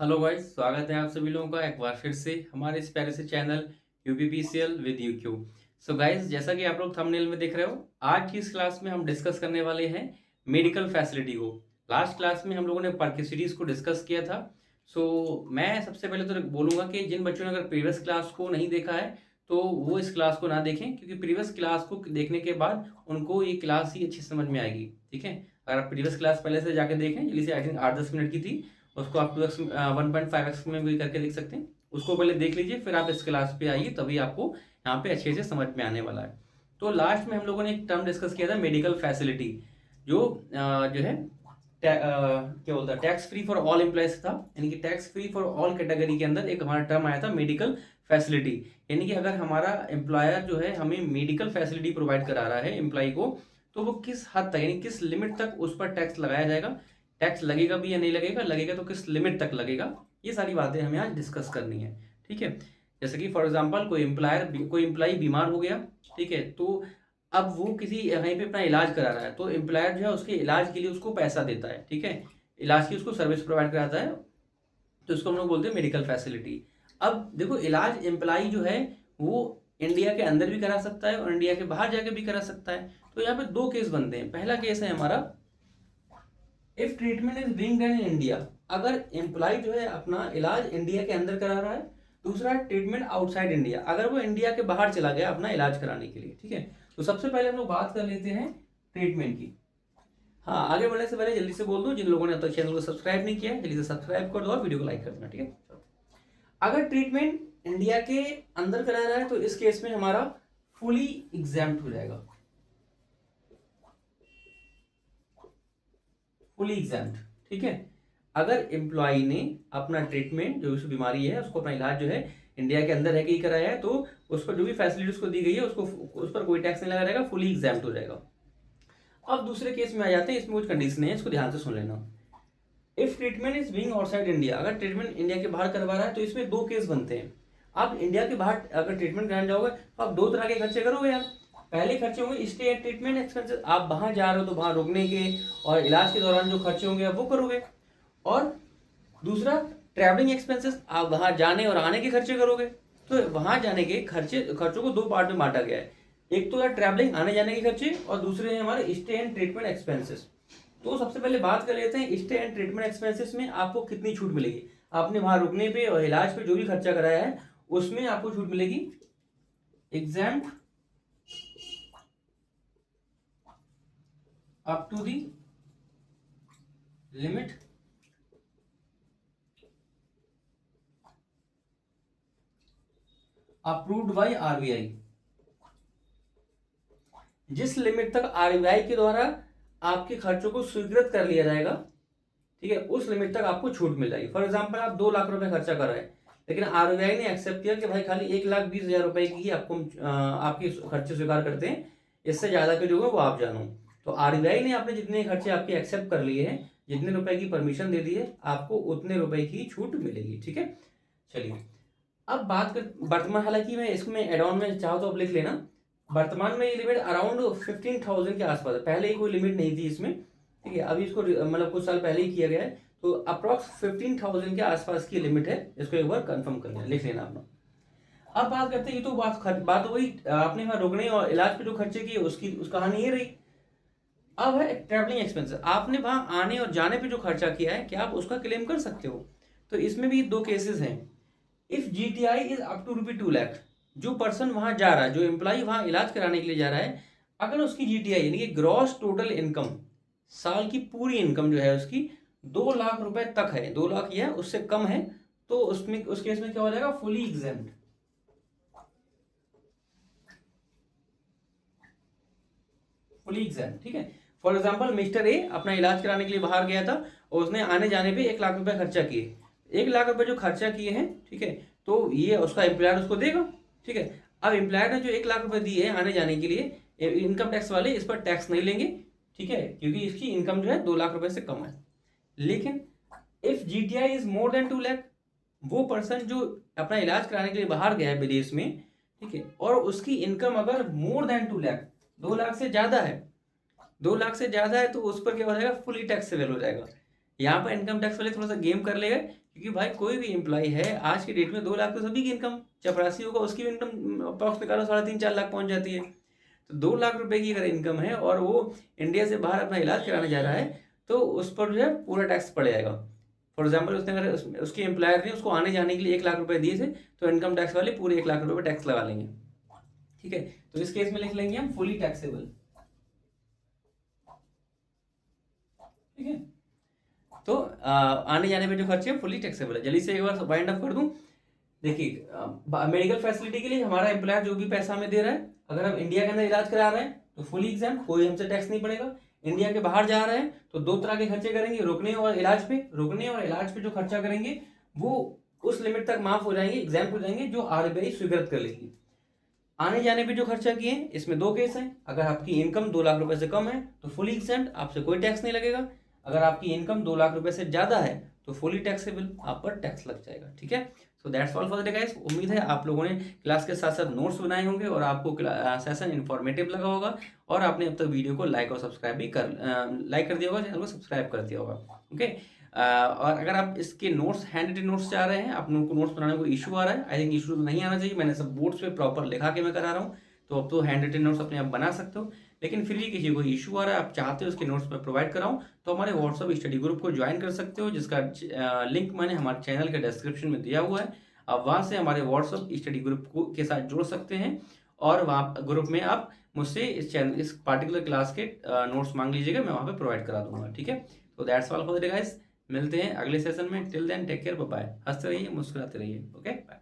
Hello guys, स्वागत है आप सभी लोगों का एक बार फिर से हमारे इस प्यारे से channel UPPCL with UQ. So guys, जैसा कि आप लोग थंबनेल में देख रहे हो, आज की इस क्लास में हम डिस्कस करने वाले हैं मेडिकल फैसिलिटी को। लास्ट क्लास में हम लोगों ने परक्यूसिटीज को डिस्कस किया था। मैं सबसे पहले तो बोलूँगा कि जिन बच्चों ने अगर प्रीवियस क्लास को नहीं देखा है तो वो इस क्लास को ना देखें, क्योंकि प्रीवियस क्लास को देखने के बाद उनको ये क्लास ही अच्छी समझ में आएगी। ठीक है, अगर आप प्रीवियस क्लास पहले से जाके देखें, जल्दी से, आई थिंक 8-10 मिनट की थी, उसको आप 2x 1.5x में भी करके देख सकते हैं। उसको पहले देख लीजिए, फिर आप इस क्लास पे आइए, तभी आपको यहाँ पे अच्छे से समझ में आने वाला है। तो लास्ट में हम लोगों ने एक टर्म डिस्कस किया था, मेडिकल फैसिलिटी, जो है क्या बोलता है, tax free for all employees था। यानी कि tax free for all category के अंदर एक हमारा टर्म आया था मेडिकल फैसिलिटी। यानी कि अगर हमारा एम्प्लॉयर जो है हमें मेडिकल फैसिलिटी प्रोवाइड करा रहा है एम्प्लॉय को, तो वो किस हद तक, यानी किस लिमिट तक उस पर टैक्स लगाया जाएगा, टैक्स लगेगा भी या नहीं लगेगा, लगेगा तो किस लिमिट तक लगेगा, ये सारी बातें हमें आज डिस्कस करनी है। ठीक है, जैसे कि फॉर एग्जांपल कोई एम्प्लॉय बीमार हो गया। ठीक है, तो अब वो किसी कहीं पे अपना इलाज करा रहा है, तो एम्प्लॉयर जो है उसके इलाज के लिए उसको पैसा देता है। ठीक है, इलाज की उसको सर्विस प्रोवाइड कराता है, तो इसको हम लोग बोलते हैं मेडिकल फैसिलिटी। अब देखो, इलाज एम्प्लॉय जो है वो इंडिया के अंदर भी करा सकता है और इंडिया के बाहर जाके भी करा सकता है। तो यहाँ पे दो केस बनते हैं। पहला केस है हमारा, if treatment is being done in India, अगर एम्प्लॉय जो है अपना इलाज इंडिया के अंदर करा रहा है। दूसरा है ट्रीटमेंट आउटसाइड इंडिया, अगर वो इंडिया के बाहर चला गया अपना इलाज कराने के लिए। ठीक है, तो सबसे पहले हम लोग बात कर लेते हैं ट्रीटमेंट की। हाँ, आगे बढ़ने से पहले जल्दी से बोल दो, जिन लोगों ने अब तक चैनल को सब्सक्राइब नहीं किया है, जल्दी से सब्सक्राइब कर दो और वीडियो को लाइक कर देना। ठीक है, अगर ट्रीटमेंट इंडिया के अंदर करा रहा है तो इस केस में हमारा फुली एग्जाम्प्ट हो जाएगा, फुली एग्जाम्प्ट। ठीक है, अगर एम्प्लॉय ने अपना ट्रीटमेंट, जो उस बीमारी है उसको, अपना इलाज जो है इंडिया के अंदर रह के ही कराया है, तो उस पर जो भी फैसिलिटी उसको दी गई है उसको, उस पर कोई टैक्स नहीं लगा रहेगा, फुली एग्जाम्प्ट हो जाएगा। अब दूसरे केस में आ जाते हैं, इसमें कुछ कंडीशन है, इसको ध्यान से सुन लेना। If treatment is being outside India, अगर ट्रीटमेंट इंडिया के बाहर करवा रहा है तो इसमें दो केस बनते हैं। आप इंडिया के बाहर अगर ट्रीटमेंट कराने जाओगे तो आप दो तरह के खर्चे करोगे यार। पहले खर्चे होंगे स्टे एंड ट्रीटमेंट एक्सपेंसेस, आप वहां जा रहे हो तो वहां रुकने के और इलाज के दौरान जो खर्चे होंगे आप वो करोगे। और दूसरा ट्रैवलिंग एक्सपेंसेस, आप वहां जाने और आने के खर्चे करोगे। तो वहां जाने के खर्चों को दो पार्ट में बांटा गया है। एक तो है ट्रैवलिंग, आने जाने के खर्चे, और दूसरे हैं हमारे स्टे एंड ट्रीटमेंट एक्सपेंसेस। तो सबसे पहले बात कर लेते हैं स्टे एंड ट्रीटमेंट एक्सपेंसेस में आपको कितनी छूट मिलेगी। आपने वहां रुकने पे और इलाज पे जो भी खर्चा कराया है उसमें आपको छूट मिलेगी exam up to the limit approved by RBI. जिस लिमिट तक आरबीआई के द्वारा आपके खर्चों को स्वीकृत कर लिया जाएगा, ठीक है, उस लिमिट तक आपको छूट मिल जाएगी। फॉर एग्जांपल आप 2 लाख रुपए खर्चा कर रहे हैं, लेकिन आरबीआई ने एक्सेप्ट किया कि भाई खाली 1,20,000 रुपए की ही आपको आपके खर्चे स्वीकार करते हैं, इससे ज्यादा के जो है वो आप जानो। तो आरबीआई ने आपने जितने खर्चे आपके एक्सेप्ट कर लिए हैं, जितने रुपए की परमिशन दे दी है, आपको उतने रुपए की छूट मिलेगी। ठीक है, चलिए अब बात कर वर्तमान, हालांकि मैं इसमें एड ऑन में चाहो तो अब लिख लेना, वर्तमान में ये लिमिट अराउंड 15,000 के आसपास है। पहले ही कोई लिमिट नहीं थी इसमें। ठीक है, अभी इसको मतलब कुछ साल पहले ही किया गया है, तो अप्रॉक्स 15,000 के आसपास की लिमिट है। इसको एक बार कंफर्म कर लेना, लिख लेना अपना। अब बात करते हैं, ये तो बात हो गई आपने वहां रुकने और इलाज पे जो खर्चे किए उसकी उस कहानी ये रही। अब है ट्रैवलिंग एक्सपेंसेस, आपने वहां आने और जाने पे जो खर्चा किया है, क्या आप उसका क्लेम कर सकते हो? तो इसमें भी दो केसेस हैं। If GTI is up to ₹2 lakh, जो पर्सन वहां जा रहा है, जो एम्प्लॉय वहां इलाज कराने के लिए जा रहा है, अगर उसकी जीटीआई यानी कि ग्रॉस टोटल इनकम, साल की पूरी इनकम जो है उसकी 2 लाख रुपए तक है, 2 लाख या उससे कम है, तो उसमें उस केस में क्या हो जाएगा, फुली एग्जेम्प्ट। फुली एग्जेम्प्ट, ठीक है। फॉर एग्जाम्पल मिस्टर ए अपना इलाज कराने के लिए बाहर गया था और उसने आने जाने पे 1 लाख रुपए खर्चा किए। 1 लाख रुपए जो खर्चा किए हैं, ठीक है, तो ये उसका एम्प्लॉयर उसको देगा। ठीक है, अब एम्प्लॉयर ने जो 1 लाख रुपए दिए हैं आने जाने के लिए, इनकम टैक्स वाले इस पर टैक्स नहीं लेंगे। ठीक है, क्योंकि इसकी इनकम जो है 2 लाख रुपए से कम है। लेकिन if GTI is more than 2 lakh, वो पर्सन जो अपना इलाज कराने के लिए बाहर गया है विदेश में, ठीक है, और उसकी इनकम अगर मोर देन 2 लाख, 2 लाख से ज्यादा है, 2 लाख से ज्यादा है, तो उस पर क्या हो जाएगा, फुली टैक्सेबल हो जाएगा। यहाँ पर इनकम टैक्स वाले थोड़ा सा गेम कर लेगा, क्योंकि भाई कोई भी एम्प्लॉय है आज की डेट में 2 लाख तो सभी की इनकम, चपरासी होगा उसकी भी इनकम अप्रॉक्स निकालो 3.5-4 लाख पहुंच जाती है। तो 2 लाख रुपए की अगर इनकम है और वो इंडिया से बाहर अपना इलाज कराने जा रहा है, तो उस पर जो है पूरा टैक्स पड़ जाएगा। फॉर एग्जाम्पल उसने अगर उसके एम्प्लॉयर ने उसको आने जाने के लिए 1 लाख रुपए दिए थे, तो इनकम टैक्स वाले पूरे 1 लाख रुपए टैक्स लगा लेंगे। ठीक है, तो इस केस में लिख लेंगे हम फुली टैक्सेबल। ठीक है, तो आने जाने पे जो खर्चे हैं फुली टैक्सेबल है। जल्दी से एक बार वाइंड अप कर दूं। देखिए, मेडिकल फैसिलिटी के लिए हमारा एम्प्लॉयर जो भी पैसा हमें दे रहा है, अगर हम इंडिया के अंदर इलाज करा रहे हैं तो फुली एग्जाम, कोई हमसे टैक्स नहीं पड़ेगा। इंडिया के बाहर जा रहे हैं तो 2 तरह के खर्चे करेंगे, रुकने और इलाज पे जो खर्चा करेंगे वो उस लिमिट तक माफ हो जाएंगे, एग्जाम हो जाएंगे, जो आरबीआई स्वीकृत कर लेगी। आने जाने पे जो खर्चा किए इसमें 2 केस हैं। अगर आपकी इनकम 2 लाख रुपए से कम है तो फुली एग्जाम, आपसे कोई टैक्स नहीं लगेगा। अगर आपकी इनकम 2 लाख रुपए से ज्यादा है तो फुली टैक्सेबल, आप पर टैक्स लग जाएगा। ठीक है, so that's all for the day guys. उम्मीद है आप लोगों ने क्लास के साथ साथ नोट्स बनाए होंगे और आपको सेशन इन्फॉर्मेटिव लगा होगा, और आपने अब तक वीडियो को लाइक और सब्सक्राइब भी लाइक कर दिया होगा, चैनल को सब्सक्राइब कर दिया होगा। ओके, और अगर आप इसके नोट्स, हैंड रिटन नोट्स चाह रहे हैं, आप लोगों को नोट्स बनाने को इशू आ रहा है, आई थिंक इशू तो नहीं आना चाहिए, मैंने सब बोर्ड्स पे प्रॉपर लिखा के मैं करा रहा हूँ, तो अब तो हैंड रिटन नोट्स अपने आप बना सकते हो। लेकिन फिर भी किसी को इशू आ रहा है, आप चाहते हो उसके नोट्स मैं प्रोवाइड कराऊं, तो हमारे व्हाट्सअप स्टडी ग्रुप को ज्वाइन कर सकते हो, जिसका लिंक मैंने हमारे चैनल के डिस्क्रिप्शन में दिया हुआ है। आप वहाँ से हमारे व्हाट्सअप स्टडी ग्रुप को के साथ जुड़ सकते हैं, और वहाँ ग्रुप में आप मुझसे इस पार्टिकुलर क्लास के नोट्स मांग लीजिएगा, मैं वहाँ पे प्रोवाइड करा दूंगा। ठीक है, तो that's all for the day guys. मिलते हैं अगले सेशन में। Till then take care, bye bye. हंसते रहिए, मुस्कुराते रहिए। Okay, bye.